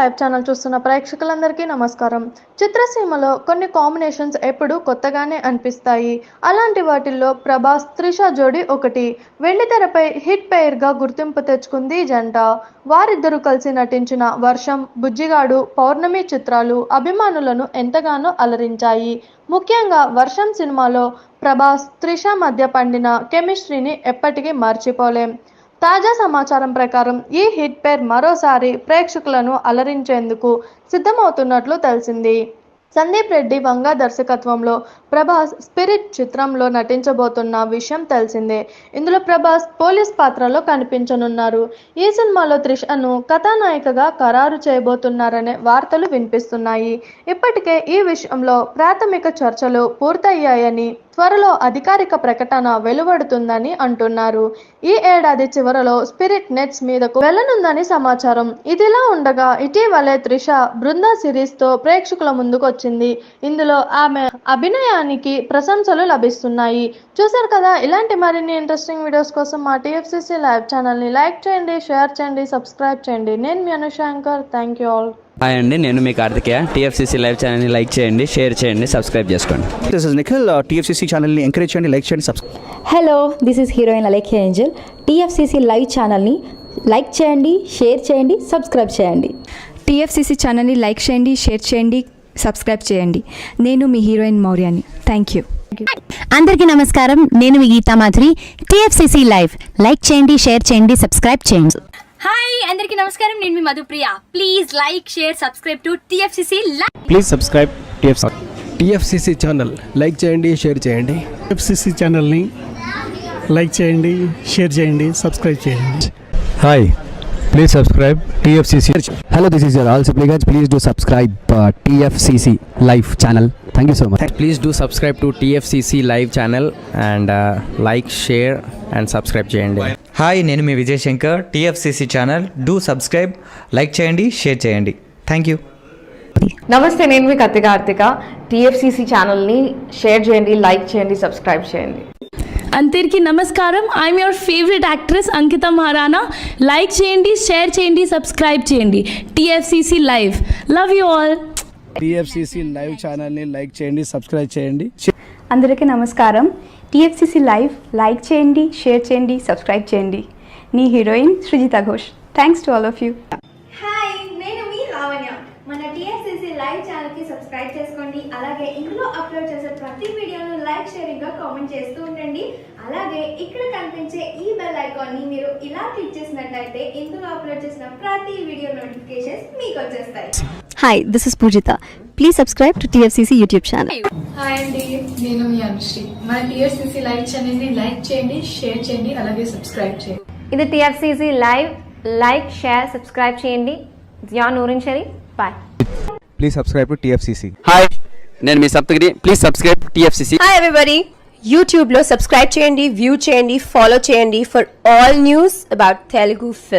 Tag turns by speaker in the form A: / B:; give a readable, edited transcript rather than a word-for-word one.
A: Live channel చూస్తున్న ప్రేక్షకులందరికీ నమస్కారం. చిత్రసీమలో కొన్ని కాంబినేషన్స్ ఎప్పుడూ కొత్తగానే అనిపిస్తాయి. అలాంటి వాటిల్లో ప్రభాస్ త్రిష జోడీ ఒకటి. వెండితెరపై హిట్ పెయిర్గా గుర్తింపు తెచ్చుకుంది ఈ జంట. వారిద్దరూ కలిసి నటించిన వర్షం, బుజ్జిగాడు, పౌర్ణమి చిత్రాలు అభిమానులను ఎంతగానో అలరించాయి. ముఖ్యంగా వర్షం సినిమాలో ప్రభాస్ త్రిష మధ్య పండిన కెమిస్ట్రీని ఎప్పటికీ మర్చిపోలేం. తాజా సమాచారం ప్రకారం ఈ హిట్ పేర్ మరోసారి ప్రేక్షకులను అలరించేందుకు సిద్ధమవుతున్నట్లు తెలిసింది. సందీప్ రెడ్డి వంగ దర్శకత్వంలో ప్రభాస్ స్పిరిట్ చిత్రంలో నటించబోతున్న విషయం తెలిసిందే. ఇందులో ప్రభాస్ పోలీస్ పాత్రలో కనిపించనున్నారు. ఈ సినిమాలో త్రిషను కథానాయికగా ఖరారు చేయబోతున్నారనే వార్తలు వినిపిస్తున్నాయి. ఇప్పటికే ఈ విషయంలో ప్రాథమిక చర్చలు పూర్తయ్యాయని, త్వరలో అధికారిక ప్రకటన వెలువడుతుందని అంటున్నారు. ఈ ఏడాది చివరలో స్పిరిట్ నెట్స్ మీదకు వెళ్లనుందని సమాచారం. ఇదిలా ఉండగా ఇటీవలే త్రిష బృందా సిరీస్తో ప్రేక్షకుల ముందుకు వచ్చింది. ఇందులో ఆమె అభినయానికి ప్రశంసలు లభిస్తున్నాయి. చూశారు కదా, ఇలాంటి మరిన్ని ఇంట్రెస్టింగ్ వీడియోస్ కోసం మా TFCC లైవ్ ఛానల్ని లైక్ చేయండి, షేర్ చేయండి, సబ్స్క్రైబ్ చేయండి. నేను మీ Anushankar. Thank you all.
B: Hi అండి, నేను మీ కార్తికేయ. TFCC లైవ్ ఛానల్ని లైక్ చేయండి, షేర్ చేయండి, సబ్స్క్రైబ్ చేసుకోండి.
C: This is Nikhil. TFCC ఛానల్ని ఎంకరేజ్ చేయండి, లైక్ చేయండి, subscribe.
D: Hello, this is heroine Alekhya Angel. TFCC live ఛానల్ని లైక్ చేయండి, షేర్ చేయండి, సబ్స్క్రైబ్ చేయండి.
E: TFCC ఛానల్ని లైక్ చేయండి, షేర్ చేయండి, సబ్స్క్రైబ్ చేయండి. నేను మీ హీరోయిన్ మౌర్యాని. Thank you.
F: అందరికీ నమస్కారం, నేను మీ Geetha Madhuri. TFCC live like చేయండి, షేర్ చేయండి, సబ్స్క్రైబ్ చేయండి.
G: హాయ్ అందరికీ నమస్కారం, నేను మీ Madhupriya. Please like, share, subscribe to TFCC live.
H: Please subscribe TFCC channel. Like చేయండి, షేర్ చేయండి.
I: TFCC ఛానల్ని లైక్ చేయండి, షేర్ చేయండి, సబ్స్క్రైబ్ చేయండి.
H: Hi, please subscribe TFCC.
J: Hello, this is your all supplicants. Please do subscribe TFCC live channel. Thank you so much.
B: Please do subscribe to TFCC live channel and like, share and subscribe చేయండి.
K: Hi, నేను మీ Vijay Shankar. TFCC channel do subscribe, like చేయండి, share చేయండి. Thank you.
L: నమస్తే, నేను మీ Karthika. TFCC ఛానల్ని share చేయండి, లైక్ చేయండి, సబ్స్క్రైబ్ చేయండి.
M: అందరికీ నమస్కారం, I'm your favourite actress Ankita Maharana. Like చేయండి, షేర్ చేయండి, సబ్స్క్రైబ్ చేయండి. TFCC live. Love you all.
I: TFCC live ఛానల్ని లైక్ చేయండి, సబ్స్క్రైబ్ చేయండి.
E: అందరికీ నమస్కారం. TFCC లైవ్ లైక్ చేయండి, షేర్ చేయండి, సబ్స్క్రైబ్ చేయండి. నీ heroine Srujitha Ghosh. Thanks to all of you.
G: Hi, నేను మీ లావణ్య. మన TFCC లైవ్ ఛానల్కి సబ్స్క్రైబ్ చేసుకోండి. అలాగే ఇందులో అప్లోడ్ చేసే ప్రతి వీడియోను లైక్, షేరింగ్గా కామెంట్ చేస్తూ ఉండండి. అలాగే ఇక్కడ కనిపించే ఈ బెల్ ఐకాన్ని మీరు ఇలా క్లిక్ చేసినట్లయితే ఇందులో అప్లోడ్ చేసిన ప్రతి వీడియో నోటిఫికేషన్స్ మీకు వచ్చేస్తాయి.
F: Hi, this is Poojitha. Please subscribe to TFCC YouTube channel.
M: Hi అండి, నేను మీ అనుశ్రీ. మన TFCC లైవ్ ఛానల్ని లైక్ చేయండి, షేర్ చేయండి, అలాగే సబ్స్క్రైబ్ చేయండి.
G: ఇది TFCC live. Like, share, subscribe చేయండి. Zia Noorin Sharif. Bye.
J: Please subscribe to TFCC.
B: Hi, నేను మీ Saptagiri. Please subscribe TFCC.
L: Hi everybody, యూట్యూబ్లో సబ్స్క్రైబ్ చేయండి, వ్యూ చేయండి, ఫాలో చేయండి for all news about Telugu film.